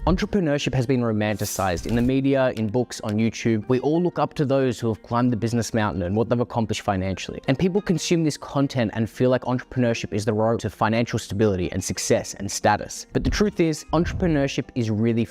Entrepreneurship has been romanticized in the media, in books, on YouTube. We all look up to those who have climbed the business mountain and what they've accomplished financially. And people consume this content and feel like entrepreneurship is the road to financial stability and success and status. But the truth is, entrepreneurship is really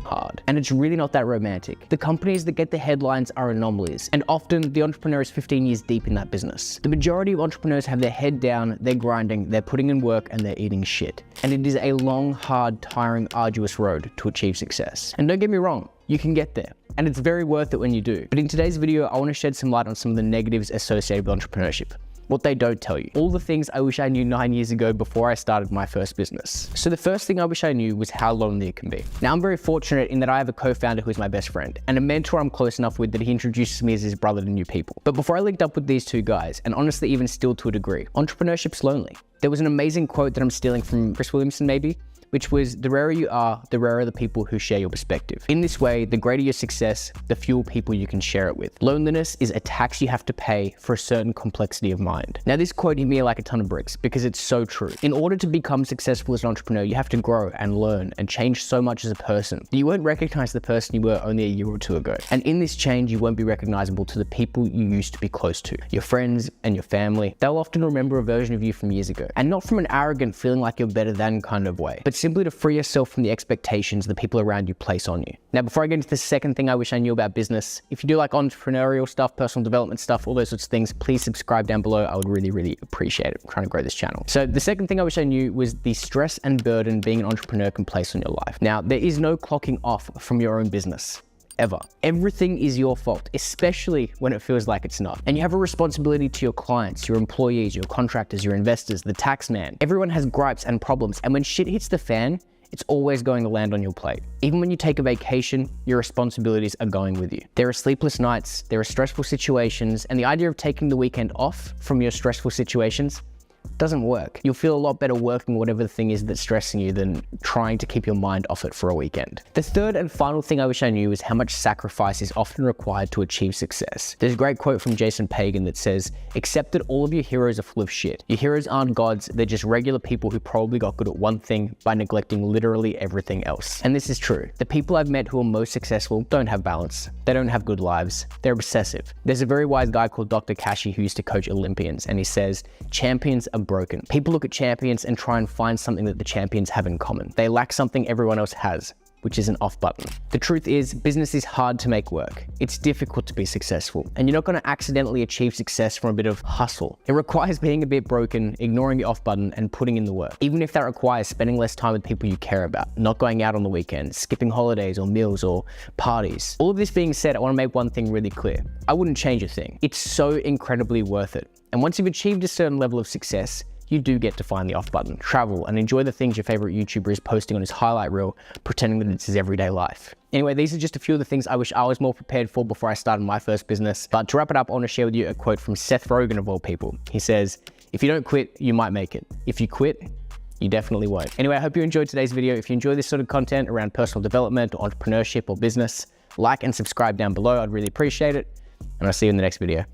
hard, and it's really not that romantic. The companies that get the headlines are anomalies, and often the entrepreneur is 15 years deep in that business. The majority of entrepreneurs have their head down, they're grinding, they're putting in work, and they're eating shit. And it is a long, hard, tiring, arduous road to achieve success. And don't get me wrong, you can get there, and it's very worth it when you do. But in today's video, I want to shed some light on some of the negatives associated with entrepreneurship. What they don't tell you. All the things I wish I knew 9 years ago before I started my first business. So the first thing I wish I knew was how lonely it can be. Now I'm very fortunate in that I have a co-founder who is my best friend and a mentor I'm close enough with that he introduces me as his brother to new people. But before I linked up with these two guys, and honestly even still to a degree, entrepreneurship's lonely. There was an amazing quote that I'm stealing from Chris Williamson maybe, which was, the rarer you are, the rarer the people who share your perspective. In this way, the greater your success, the fewer people you can share it with. Loneliness is a tax you have to pay for a certain complexity of mind. Now this quote hit me like a ton of bricks because it's so true. In order to become successful as an entrepreneur, you have to grow and learn and change so much as a person. You won't recognize the person you were only a year or two ago. And in this change, you won't be recognizable to the people you used to be close to. Your friends and your family, they'll often remember a version of you from years ago. And not from an arrogant feeling like you're better than kind of way, but simply to free yourself from the expectations the people around you place on you. Now, before I get into the second thing I wish I knew about business, if you do like entrepreneurial stuff, personal development stuff, all those sorts of things, please subscribe down below. I would really appreciate it. I'm trying to grow this channel. So the second thing I wish I knew was the stress and burden being an entrepreneur can place on your life. Now, there is no clocking off from your own business. Ever. Everything is your fault, especially when it feels like it's not. And you have a responsibility to your clients, your employees, your contractors, your investors, the tax man. Everyone has gripes and problems, and when shit hits the fan, it's always going to land on your plate. Even when you take a vacation, your responsibilities are going with you. There are sleepless nights, there are stressful situations, and the idea of taking the weekend off from your stressful situations doesn't work. You'll feel a lot better working whatever the thing is that's stressing you than trying to keep your mind off it for a weekend. The third and final thing I wish I knew is how much sacrifice is often required to achieve success. There's a great quote from Jason Pagan that says, "Accept that all of your heroes are full of shit. Your heroes aren't gods, they're just regular people who probably got good at one thing by neglecting literally everything else." And this is true. The people I've met who are most successful don't have balance. They don't have good lives. They're obsessive. There's a very wise guy called Dr. Kashi who used to coach Olympians, and he says, champions are broken. People look at champions and try and find something that the champions have in common. They lack something everyone else has, which is an off button. The truth is, business is hard to make work. It's difficult to be successful, and you're not going to accidentally achieve success from a bit of hustle. It requires being a bit broken, ignoring the off button, and putting in the work. Even if that requires spending less time with people you care about, not going out on the weekends, skipping holidays or meals or parties. All of this being said, I want to make one thing really clear. I wouldn't change a thing. It's so incredibly worth it. And once you've achieved a certain level of success, you do get to find the off button, travel, and enjoy the things your favorite YouTuber is posting on his highlight reel, pretending that it's his everyday life. Anyway, these are just a few of the things I wish I was more prepared for before I started my first business. But to wrap it up, I want to share with you a quote from Seth Rogen of all people. He says, "If you don't quit, you might make it. If you quit, you definitely won't." Anyway, I hope you enjoyed today's video. If you enjoy this sort of content around personal development or entrepreneurship or business, like and subscribe down below. I'd really appreciate it. And I'll see you in the next video.